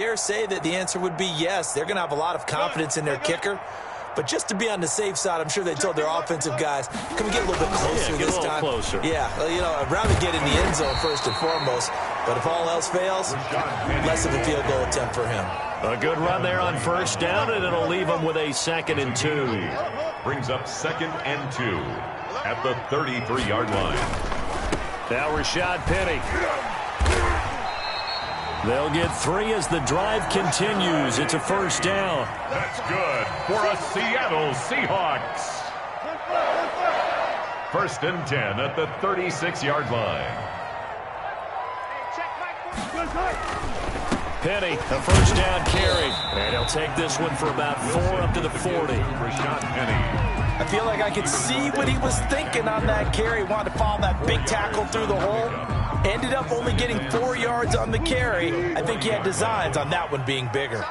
dare say that the answer would be yes. They're going to have a lot of confidence in their kicker. But just to be on the safe side, I'm sure they told their offensive guys, can we get a little bit closer this time? Closer. Yeah, well, you know, I'd rather get in the end zone first and foremost. But if all else fails, less of a field goal attempt for him. A good run there on first down, and it'll leave them with a 2nd and 2. Brings up 2nd and 2 at the 33-yard line. Now Rashad Penny. They'll get 3 as the drive continues. It's a first down. That's good for a Seattle Seahawks. 1st and 10 at the 36-yard line. Penny, a first down carry. And he'll take this one for about 4 up to the 40. Rashad Penny. I feel like I could see what he was thinking on that carry. Wanted to follow that big tackle through the hole. Ended up only getting 4 yards on the carry. I think he had designs on that one being bigger.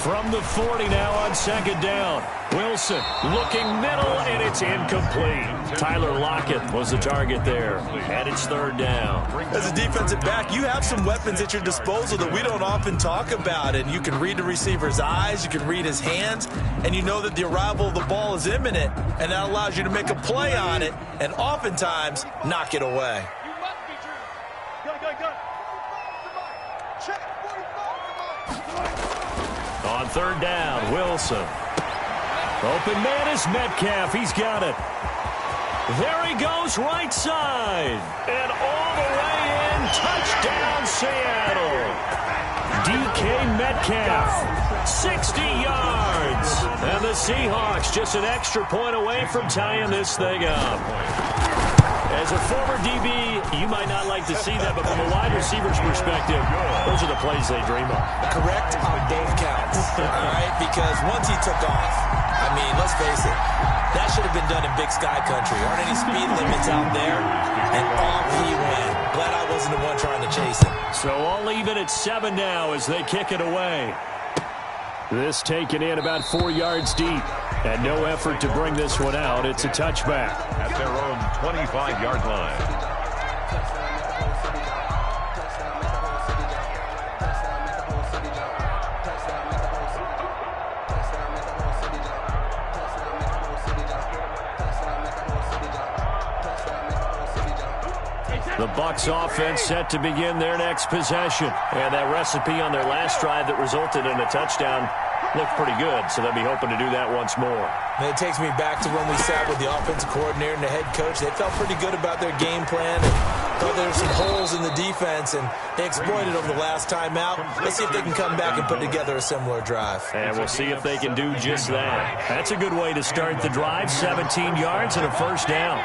From the 40 now on 2nd down. Wilson looking middle, and it's incomplete. Tyler Lockett was the target there, and it's 3rd down. As a defensive back, you have some weapons at your disposal that we don't often talk about, and you can read the receiver's eyes, you can read his hands, and you know that the arrival of the ball is imminent, and that allows you to make a play on it, and oftentimes knock it away. On 3rd down, Wilson. Open man is Metcalf. He's got it. There he goes, right side. And all the way in. Touchdown, Seattle. DK Metcalf, 60 yards. And the Seahawks just an extra point away from tying this thing up. As a former DB, you might not like to see that, but from a wide receiver's perspective, those are the plays they dream of. Correct on both counts, all right? Because once he took off, I mean, let's face it, that should have been done in Big Sky Country. Aren't any speed limits out there? And off he went. Glad I wasn't the one trying to chase him. So all even at 7 now as they kick it away. This taken in about 4 yards deep. And no effort to bring this one out. It's a touchback. At their own 25-yard line. The Bucs offense set to begin their next possession. And that recipe on their last drive that resulted in a touchdown looked pretty good, so they'll be hoping to do that once more. And it takes me back to when we sat with the offensive coordinator and the head coach. They felt pretty good about their game plan and thought there were some holes in the defense, and they exploited them the last time out. Let's see if they can come back and put together a similar drive. And we'll see if they can do just that. That's a good way to start the drive, 17 yards and a first down.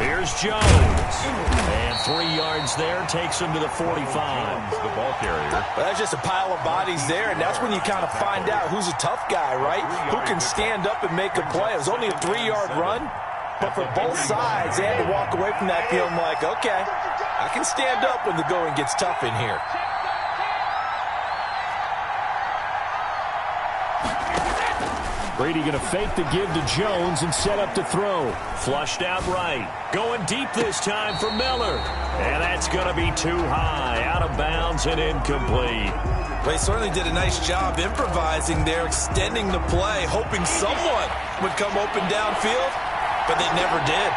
Here's Jones. And 3 yards there takes him to the 45. The ball carrier. Well, that's just a pile of bodies there, and that's when you kind of find out who's a tough guy, right? Who can stand up and make a play. It was only a 3-yard run, but for both sides, they had to walk away from that feeling like, okay, I can stand up when the going gets tough in here. Brady going to fake the give to Jones and set up to throw. Flushed out right. Going deep this time for Miller. And that's going to be too high. Out of bounds and incomplete. Well, he certainly did a nice job improvising there, extending the play, hoping someone would come open downfield, but they never did.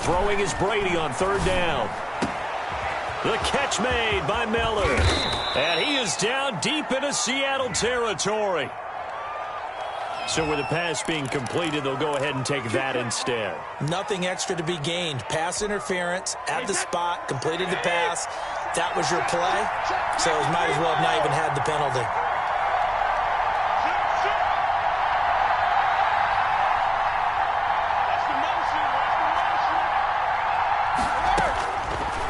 Throwing is Brady on 3rd down. The catch made by Miller. And he is down deep into Seattle territory. So with the pass being completed, they'll go ahead and take that instead. Nothing extra to be gained. Pass interference at the spot, completed the pass. That was your play. So it might as well have not even had the penalty.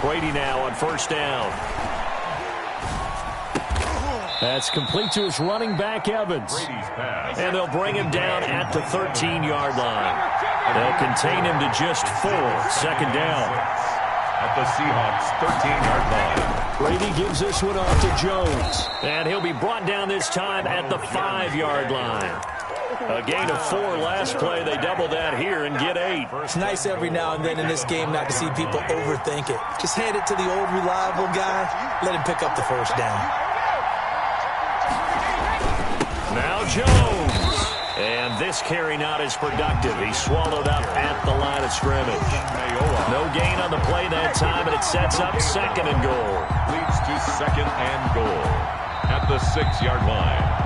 Brady now on first down. That's complete to his running back, Evans. And they'll bring him down at the 13-yard line. They'll contain him to just 4. Second down. At the Seahawks' 13-yard line. Brady gives this one off to Jones. And he'll be brought down this time at the 5-yard line. A gain of 4 last play. They double that here and get 8. It's nice every now and then in this game not to see people overthink it. Just hand it to the old reliable guy. Let him pick up the first down. Now Jones. And this carry not as productive. He's swallowed up at the line of scrimmage. No gain on the play that time, and it sets up second and goal. Leads to second and goal at the 6-yard line.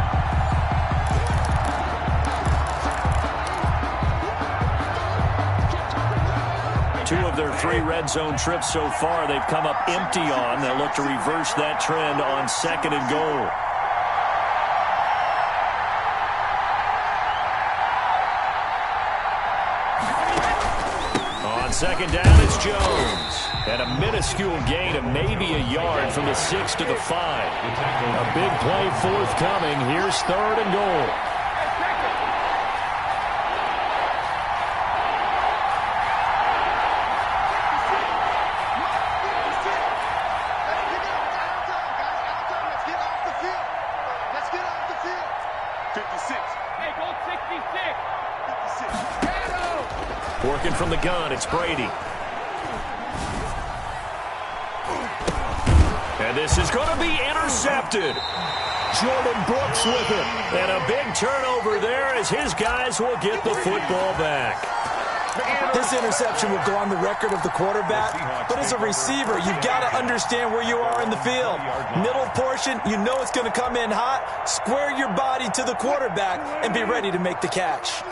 Two of their 3 red zone trips so far, they've come up empty on. They'll look to reverse that trend on second and goal. On second down, it's Jones. And a minuscule gain of maybe a yard from the 6 to the 5. A big play forthcoming. Here's third and goal. Working from the gun, it's Brady. And this is going to be intercepted. Jordan Brooks with it. And a big turnover there as his guys will get the football back. This interception will go on the record of the quarterback, but as a receiver, you've got to understand where you are in the field. Middle portion, you know it's going to come in hot. Square your body to the quarterback and be ready to make the catch.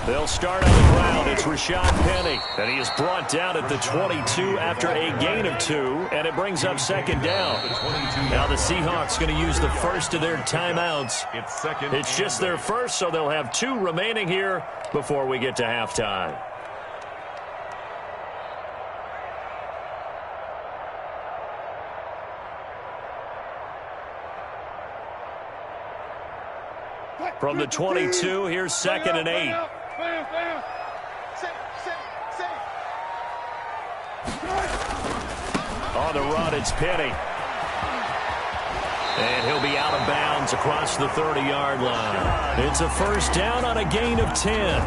They'll start on the ground. It's Rashad Penny. And he is brought down at the 22 after a gain of 2. And it brings up second down. Now the Seahawks going to use the first of their timeouts. It's just their first, so they'll have 2 remaining here before we get to halftime. From the 22, here's second and 8. On the run, it's Penny. And he'll be out of bounds across the 30-yard line. It's a first down on a gain of 10.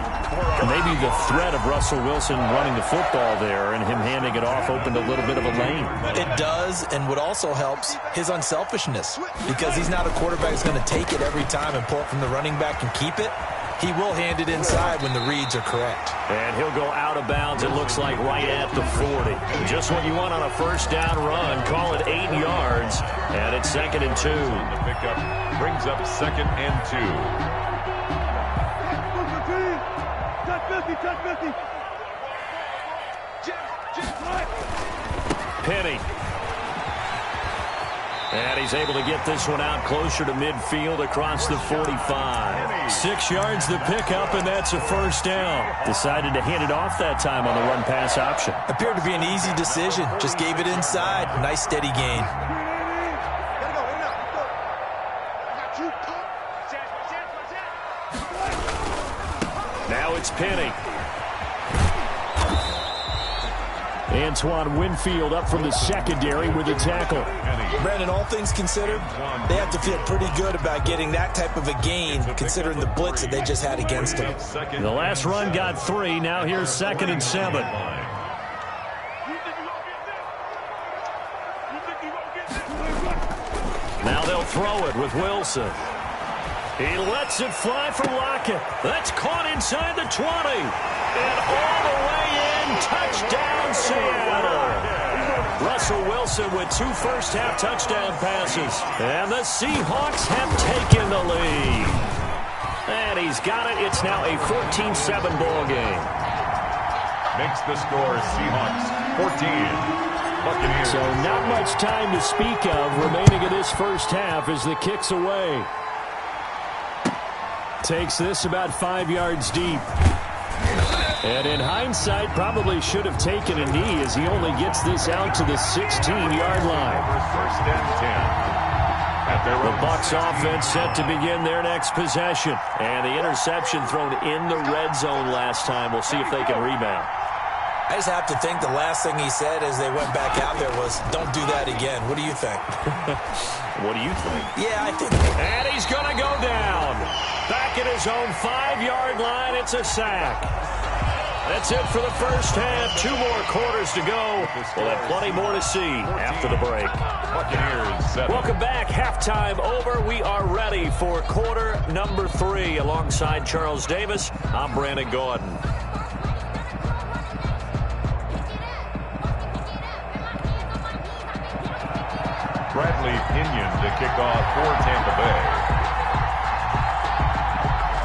Maybe the threat of Russell Wilson running the football there and him handing it off opened a little bit of a lane. It does, and what also helps, his unselfishness. Because he's not a quarterback who's going to take it every time and pull it from the running back and keep it. He will hand it inside when the reads are correct. And he'll go out of bounds, it looks like, right at the 40. Just what you want on a first down run. Call it 8 yards, and it's second and 2. The pickup brings up second and 2. Penny. And he's able to get this one out closer to midfield across the 45. 6 yards the pickup, and that's a first down. Decided to hand it off that time on the run-pass option. Appeared to be an easy decision. Just gave it inside. Nice steady gain. Now it's Penny. Antoine Winfield up from the secondary with a tackle. Brandon, all things considered, they have to feel pretty good about getting that type of a gain, considering the blitz that they just had against them. The last run got 3. Now here's second and 7. Now they'll throw it with Wilson. He lets it fly for Lockett. That's caught inside the 20. And all the way in, touchdown Seattle. Russell Wilson with 2 first-half touchdown passes. And the Seahawks have taken the lead. And he's got it. It's now a 14-7 ball game. Makes the score Seahawks 14. Buccaneers. So not much time to speak of remaining in this first half as the kick's away. Takes this about 5 yards deep. And in hindsight, probably should have taken a knee as he only gets this out to the 16-yard line. First and 10. The Bucs offense set to begin their next possession. And the interception thrown in the red zone last time. We'll see if they can rebound. I just have to think the last thing he said as they went back out there was, don't do that again. What do you think? What do you think? Yeah, I think. And he's going to go down. Back at his own 5-yard line, it's a sack. That's it for the first half. 2 more quarters to go. We'll have plenty more to see after the break. Welcome back. Halftime over. We are ready for quarter number 3. Alongside Charles Davis, I'm Brandon Gordon. Bradley Pinion to kick off for Tampa Bay.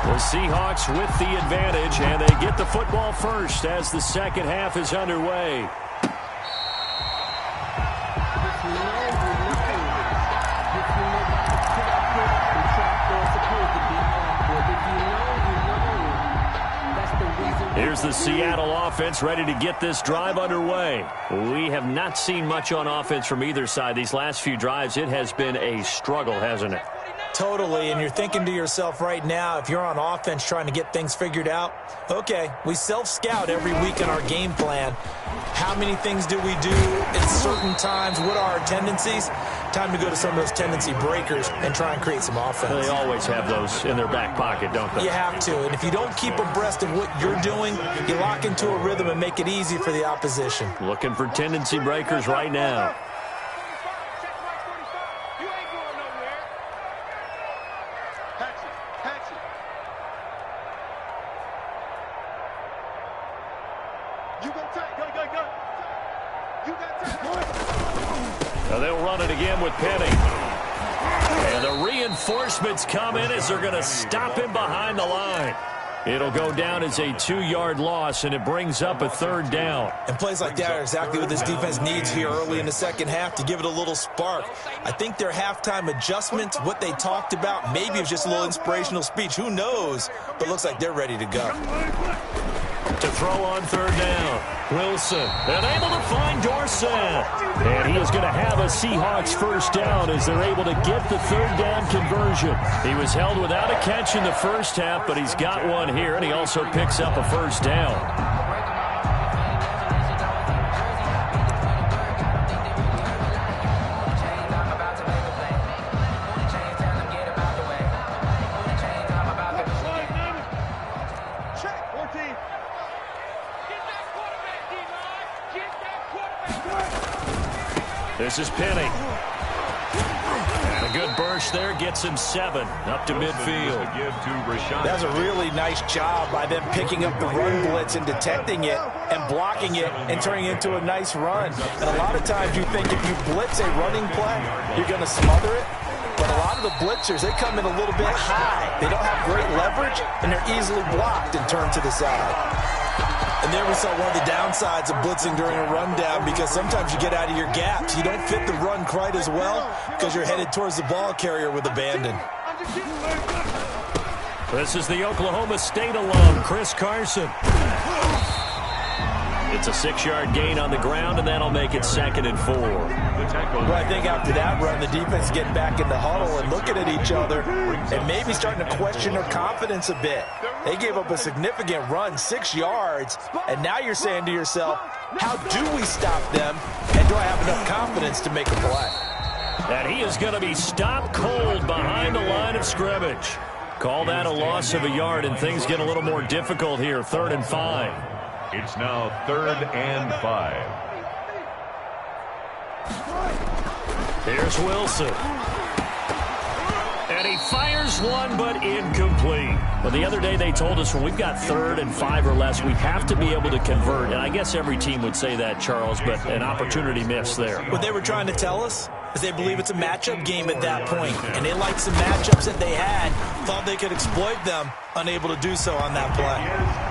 The Seahawks with the advantage, and they get the football first as the second half is underway. Here's the Seattle offense ready to get this drive underway. We have not seen much on offense from either side. These last few drives, it has been a struggle, hasn't it? Totally, and you're thinking to yourself right now, if you're on offense trying to get things figured out, okay, we self-scout every week in our game plan. How many things do we do at certain times? What are our tendencies? Time to go to some of those tendency breakers and try and create some offense. They always have those in their back pocket, don't they? You have to, and if you don't keep abreast of what you're doing, you lock into a rhythm and make it easy for the opposition. Looking for tendency breakers right now. Now they'll run it again with Penny. And the reinforcements come in as they're going to stop him behind the line. It'll go down as a 2-yard loss, and it brings up a 3rd down. And plays like that are exactly what this defense needs here early in the second half to give it a little spark. I think their halftime adjustment, what they talked about, maybe it was just a little inspirational speech. Who knows? But looks like they're ready to go. To throw on 3rd down. Wilson, and able to find Dorsett. And he is going to have a Seahawks first down as they're able to get the 3rd down conversion. He was held without a catch in the first half, but he's got one here, and he also picks up a first down. This is Penny. And a good burst there gets him 7 up to midfield. That's a really nice job by them picking up the run blitz and detecting it and blocking it and turning it into a nice run. And a lot of times you think if you blitz a running play, you're going to smother it. But a lot of the blitzers, they come in a little bit high. They don't have great leverage, and they're easily blocked and turned to the side. And there we saw one of the downsides of blitzing during a rundown, because sometimes you get out of your gaps. You don't fit the run quite as well because you're headed towards the ball carrier with abandon. This is the Oklahoma State alum, Chris Carson. It's a 6-yard gain on the ground, and that'll make it 2nd and 4. Well, I think after that run, the defense is getting back in the huddle and looking at each other and maybe starting to question their confidence a bit. They gave up a significant run, 6 yards, and now you're saying to yourself, how do we stop them, and do I have enough confidence to make a play? And he is going to be stopped cold behind the line of scrimmage. Call that a loss of a yard, and things get a little more difficult here, 3rd and 5. It's now 3rd and 5. Here's Wilson. And he fires one, but incomplete. Well, the other day they told us when we've got 3rd and 5 or less, we have to be able to convert. And I guess every team would say that, Charles, but an opportunity missed there. What they were trying to tell us is they believe it's a matchup game at that point, and they liked some matchups that they had, thought they could exploit them, unable to do so on that play.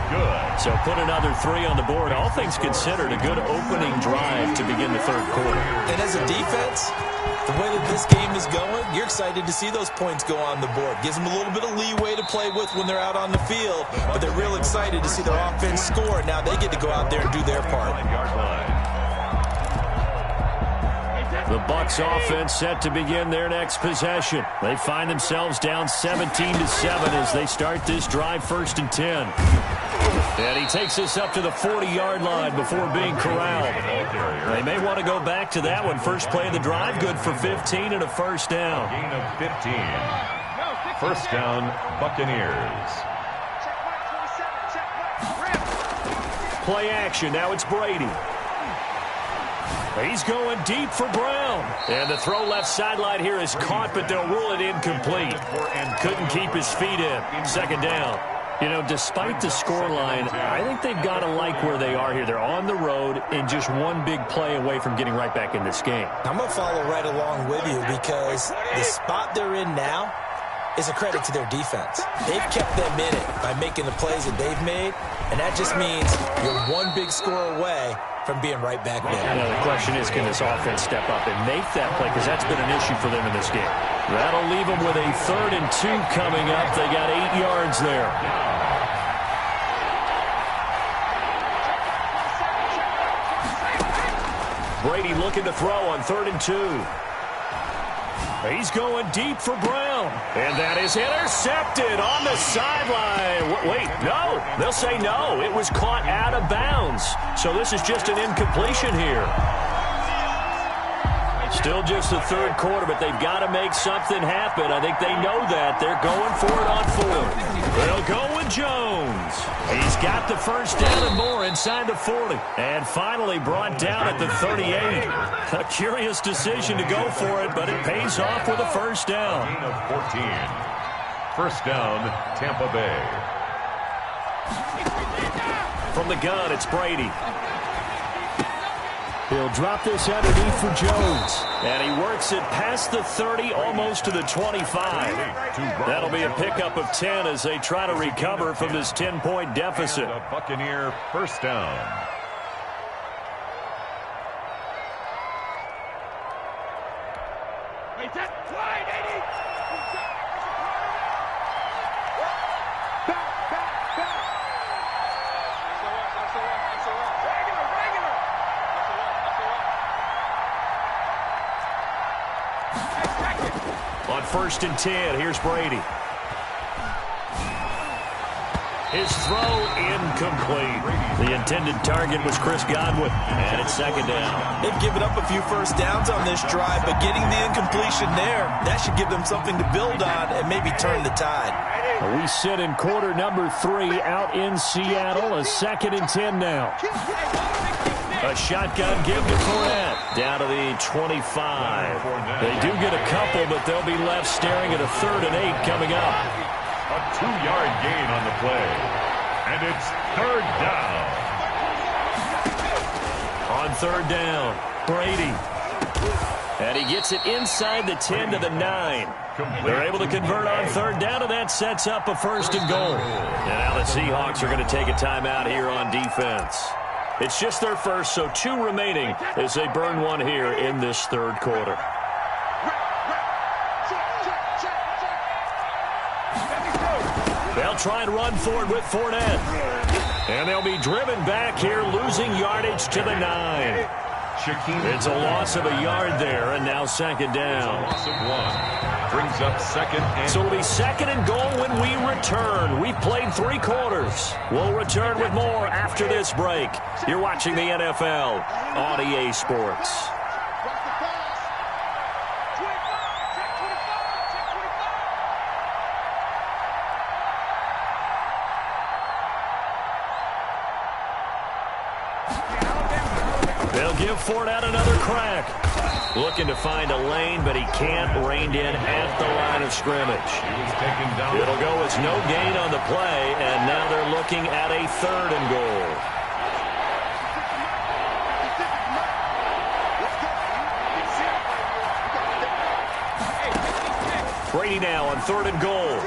good. So put another 3 on the board. All things considered, a good opening drive to begin the third quarter. And as a defense, the way that this game is going, you're excited to see those points go on the board. Gives them a little bit of leeway to play with when they're out on the field, but they're real excited to see their offense score. Now they get to go out there and do their part. The Bucs offense set to begin their next possession. They find themselves down 17-7 as they start this drive, 1st and 10. And he takes this up to the 40-yard line before being corralled. They may want to go back to that one. First play of the drive, good for 15 and a first down. Gain of 15. First down, Buccaneers. Play action. Now it's Brady. He's going deep for Brown. And the throw left sideline here is caught, but they'll rule it incomplete. And couldn't keep his feet in. Second down. You know, despite the scoreline, I think they've got to like where they are here. They're on the road and just one big play away from getting right back in this game. I'm going to follow right along with you because the spot they're in now is a credit to their defense. They've kept them in it by making the plays that they've made, and that just means you're one big score away from being right back there. Now, the question is, can this offense step up and make that play? Because that's been an issue for them in this game. That'll leave them with a 3rd and 2 coming up. They got 8 yards there. Brady looking to throw on 3rd and 2. He's going deep for Brown. And that is intercepted on the sideline. Wait, no. They'll say no. It was caught out of bounds. So this is just an incompletion here. Still just the third quarter, but they've got to make something happen. I think they know that. They're going for it on 4th. They'll go with Jones. He's got the first down and more inside the 40. And finally brought down at the 38. A curious decision to go for it, but it pays off with a first down. Gain of 14. First down, Tampa Bay. From the gun, it's Brady. He'll drop this underneath for Jones. And he works it past the 30, almost to the 25. That'll be a pickup of 10 as they try to recover from this 10-point deficit. A Buccaneer first down. On 1st and 10, here's Brady. His throw incomplete. The intended target was Chris Godwin, and it's 2nd down. They've given up a few first downs on this drive, but getting the incompletion there, that should give them something to build on and maybe turn the tide. We sit in quarter number 3 out in Seattle. A 2nd and 10 now. A shotgun give to Fournette. Down to the 25. They do get a couple, but they'll be left staring at a 3rd and 8 coming up. A 2-yard gain on the play. And it's 3rd down. On 3rd down, Brady. And he gets it inside the 10 to the 9. They're able to convert on 3rd down, and that sets up a 1st and goal. And now the Seahawks are going to take a timeout here on defense. It's just their first, so 2 remaining as they burn one here in this 3rd quarter. They'll try and run forward with Fournette. And they'll be driven back here, losing yardage to the 9. It's a loss of a yard there, and now 2nd down. Loss of 1. Brings up 2nd and... So it'll be 2nd and goal when we return. We've played 3 quarters. We'll return with more after this break. You're watching the NFL on EA Sports. They'll give Fournette another crack. Looking to find a lane, but he can't. Reined in at the line of scrimmage. It'll go as no gain on the play, and now they're looking at a 3rd and goal. Brady now on 3rd and goal.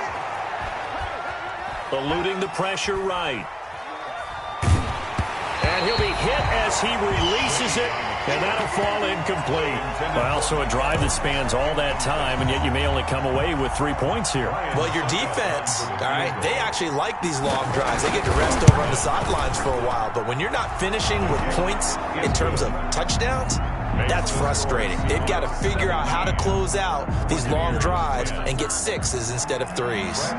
Eluding the pressure right. as he releases it, and that'll fall incomplete. Well, so a drive that spans all that time, and yet you may only come away with 3 points here. Well, your defense, all right, they actually like these long drives. They get to rest over on the sidelines for a while, but when you're not finishing with points in terms of touchdowns, that's frustrating. They've got to figure out how to close out these long drives and get 6s instead of 3s.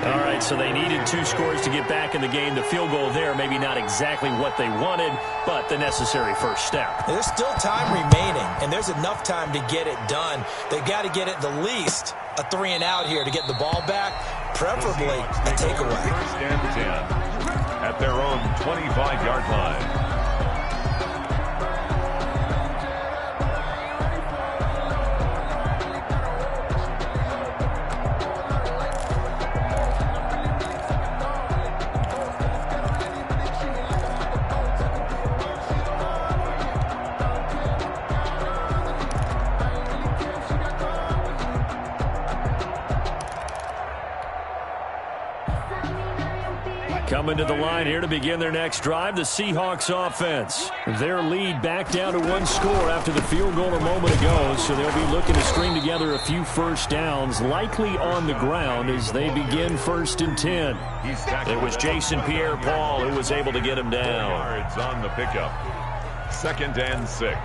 All right, so they needed 2 scores to get back in the game. The field goal there, maybe not exactly what they wanted, but the necessary first step. There's still time remaining, and there's enough time to get it done. They've got to get at the least a 3-and-out here to get the ball back, preferably a takeaway. First and 10 at their own 25-yard line. Coming to the line here to begin their next drive, the Seahawks offense. Their lead back down to 1 score after the field goal a moment ago, so they'll be looking to string together a few first downs, likely on the ground as they begin 1st and 10. It was Jason Pierre-Paul who was able to get him down. Yards on the pickup. 2nd and 6.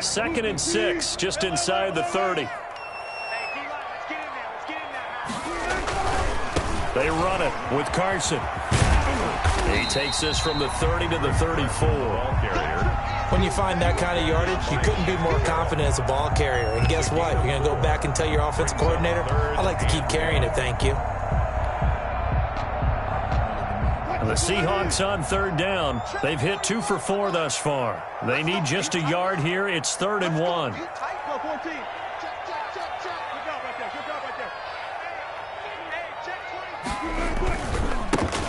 2nd and 6, just inside the 30. They run it with Carson. He takes this from the 30 to the 34. Ball carrier. When you find that kind of yardage, you couldn't be more confident as a ball carrier. And guess what? You're going to go back and tell your offensive coordinator, I'd like to keep carrying it, thank you. The Seahawks on 3rd down. They've hit 2 for 4 thus far. They need just a yard here. It's 3rd and 1.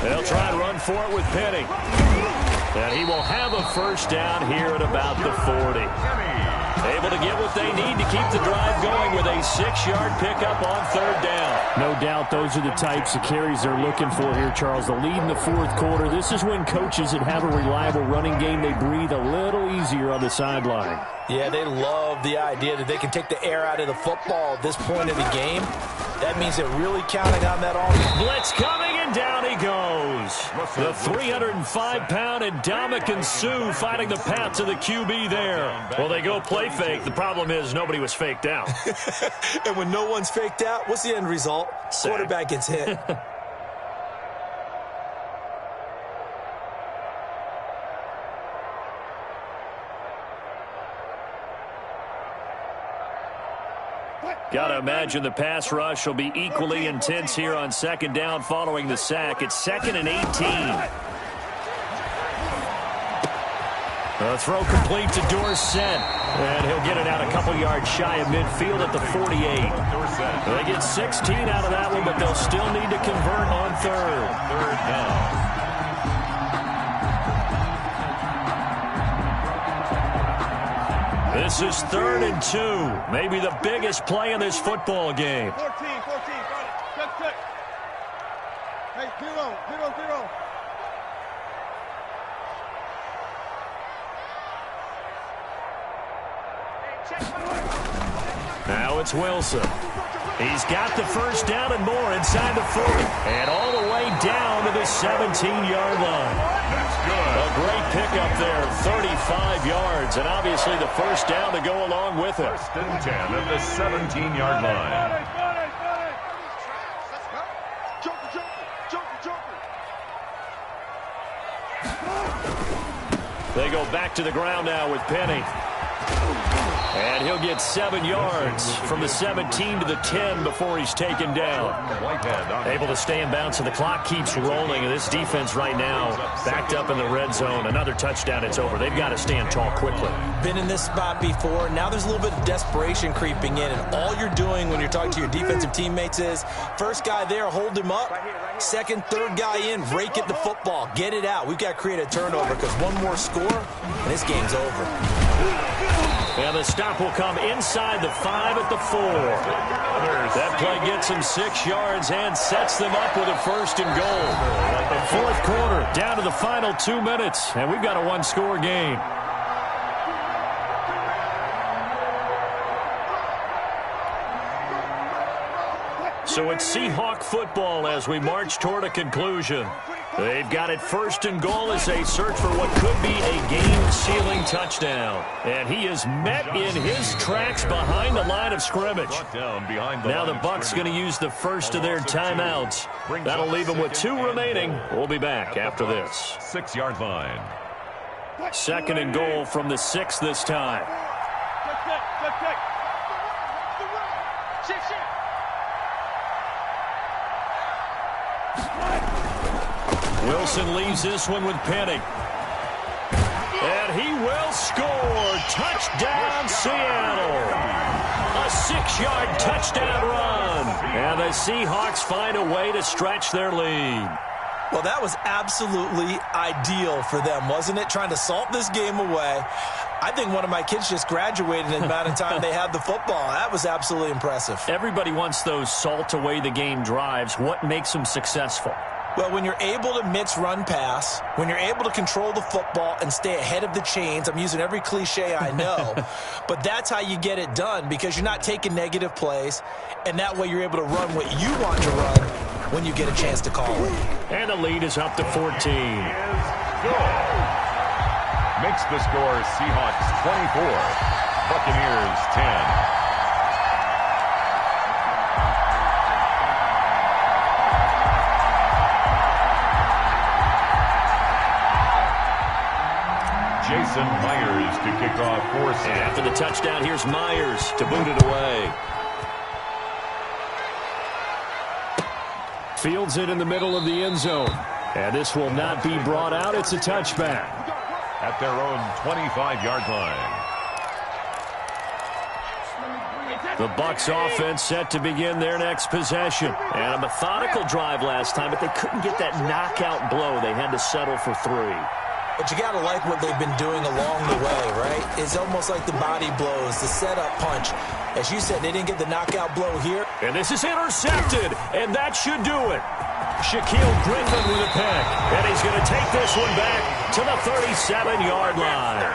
They'll try and run for it with Penny. And he will have a first down here at about the 40. Able to get what they need to keep the drive going with a 6-yard pickup on 3rd down. No doubt those are the types of carries they're looking for here, Charles. The lead in the 4th quarter. This is when coaches that have a reliable running game, they breathe a little easier on the sideline. Yeah, they love the idea that they can take the air out of the football at this point of the game. That means they're really counting on that offense. Blitz coming, and down he goes. The 305-pound Ndamukong Suh fighting the path to the QB there. Well, they go play fake. The problem is nobody was faked out. And when no one's faked out, what's the end result? Sack. Quarterback gets hit. Got to imagine the pass rush will be equally intense here on 2nd down following the sack. It's 2nd and 18. The throw complete to Dorsett. And he'll get it out a couple yards shy of midfield at the 48. They get 16 out of that one, but they'll still need to convert on 3rd. 3rd down. This is 3rd and 2. Maybe the biggest play in this football game. 14, got it. Check. Hey, 0. Now it's Wilson. He's got the first down and more inside the 40. And all the way down to the 17-yard line. That's good. A great pickup there, 35 yards. And obviously the first down to go along with it. 1st and 10 at the 17-yard line. They go back to the ground now with Penny. And he'll get 7 yards from the 17 to the 10 before he's taken down. Able to stay in bounds, so the clock keeps rolling. And this defense right now backed up in the red zone. Another touchdown, it's over. They've got to stand tall quickly. Been in this spot before. Now there's a little bit of desperation creeping in. And all you're doing when you're talking to your defensive teammates is, first guy there, hold him up. Second, third guy in, rake at the football. Get it out. We've got to create a turnover because one more score, and this game's over. And the stop will come inside the 5 at the 4. That play gets them 6 yards and sets them up with a 1st and goal. 4th quarter, down to the final 2 minutes, and we've got a one-score game. So it's Seahawk football as we march toward a conclusion. They've got it 1st and goal as they search for what could be a game-sealing touchdown. And he is met in his tracks behind the line of scrimmage. Now the Bucs going to use the first of their timeouts. That'll leave them with 2 remaining. We'll be back after this. 6-yard line. 2nd and goal from the 6 this time. Wilson leaves this one with Penning. And he will score. Touchdown, Seattle. A 6-yard touchdown run. And the Seahawks find a way to stretch their lead. Well, that was absolutely ideal for them, wasn't it? Trying to salt this game away. I think one of my kids just graduated in the amount of time they had the football. That was absolutely impressive. Everybody wants those salt-away-the-game drives. What makes them successful? Well, when you're able to mix run pass, when you're able to control the football and stay ahead of the chains, I'm using every cliche I know, but that's how you get it done because you're not taking negative plays, and that way you're able to run what you want to run when you get a chance to call it. And the lead is up to 14. Makes the score Seahawks 24, Buccaneers 10. Jason Myers to kick off for Seattle. After the touchdown, here's Myers to boot it away. Fields it in the middle of the end zone. And this will not be brought out. It's a touchback. At their own 25-yard line. The Bucs offense set to begin their next possession. And a methodical drive last time, but they couldn't get that knockout blow. They had to settle for 3. But you got to like what they've been doing along the way, right? It's almost like the body blows, the setup punch. As you said, they didn't get the knockout blow here. And this is intercepted, and that should do it. Shaquille Griffin with a pick, and he's going to take this one back to the 37-yard line.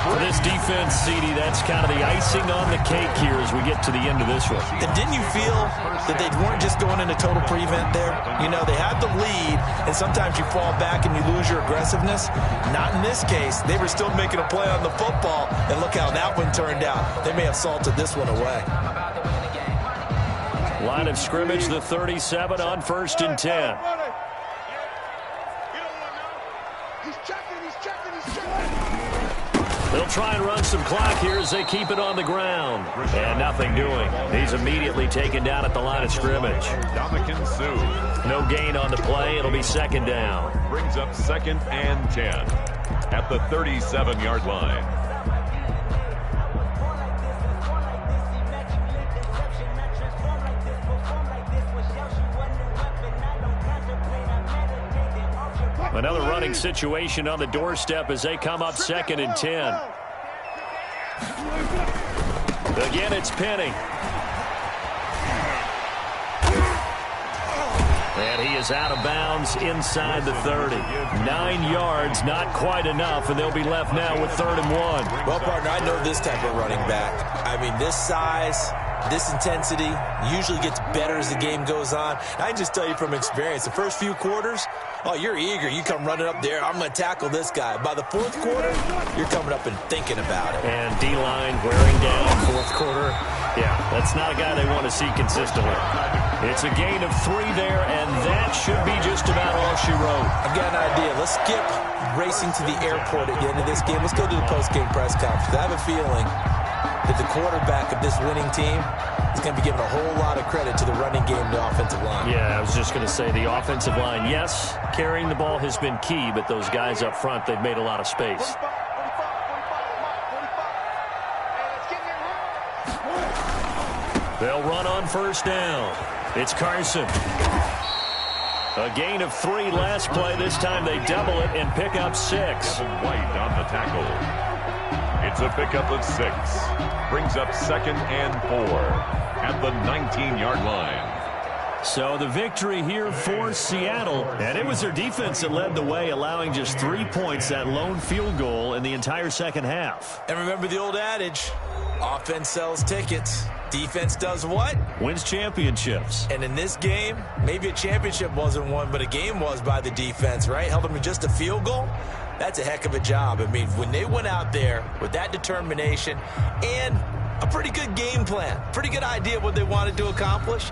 For this defense, CD, that's kind of the icing on the cake here as we get to the end of this one. And didn't you feel that they weren't just going into total prevent there? You know, they had the lead, and sometimes you fall back and you lose your aggressiveness. Not in this case. They were still making a play on the football, and look how that one turned out. They may have salted this one away. Line of scrimmage, the 37 on 1st and 10. They'll try and run some clock here as they keep it on the ground. And nothing doing. He's immediately taken down at the line of scrimmage. Dominican Sue. No gain on the play. It'll be 2nd down. Brings up 2nd and 10 at the 37-yard line. Another running situation on the doorstep as they come up 2nd and 10. Again, it's Penning. And he is out of bounds inside the 30. 9 yards, not quite enough, and they'll be left now with 3rd and 1. Well, partner, I know this type of running back. I mean, this size, this intensity usually gets better as the game goes on. I can just tell you from experience, the first few quarters, oh, you're eager. You come running up there. I'm going to tackle this guy. By the 4th quarter, you're coming up and thinking about it. And D-line wearing down 4th quarter. Yeah, that's not a guy they want to see consistently. It's a gain of 3 there, and that should be just about all she wrote. I've got an idea. Let's skip racing to the airport at the end of this game. Let's go to the post-game press conference. I have a feeling that the quarterback of this winning team is going to be giving a whole lot of credit to the running game and the offensive line. Yeah, I was just going to say the offensive line, yes, carrying the ball has been key, but those guys up front, they've made a lot of space. They'll run on 1st down. It's Carson. A gain of 3 last play. This time they double it and pick up 6. White on the tackle. It's a pickup of 6. Brings up 2nd and 4 at the 19-yard line. So the victory here for Seattle, and it was their defense that led the way, allowing just 3 points, that lone field goal in the entire second half. And remember the old adage, offense sells tickets. Defense does what? Wins championships. And in this game, maybe a championship wasn't won, but a game was by the defense, right? Held them to just a field goal. That's a heck of a job. I mean, when they went out there with that determination and a pretty good game plan, pretty good idea of what they wanted to accomplish,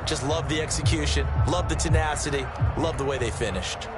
just love the execution, love the tenacity, love the way they finished.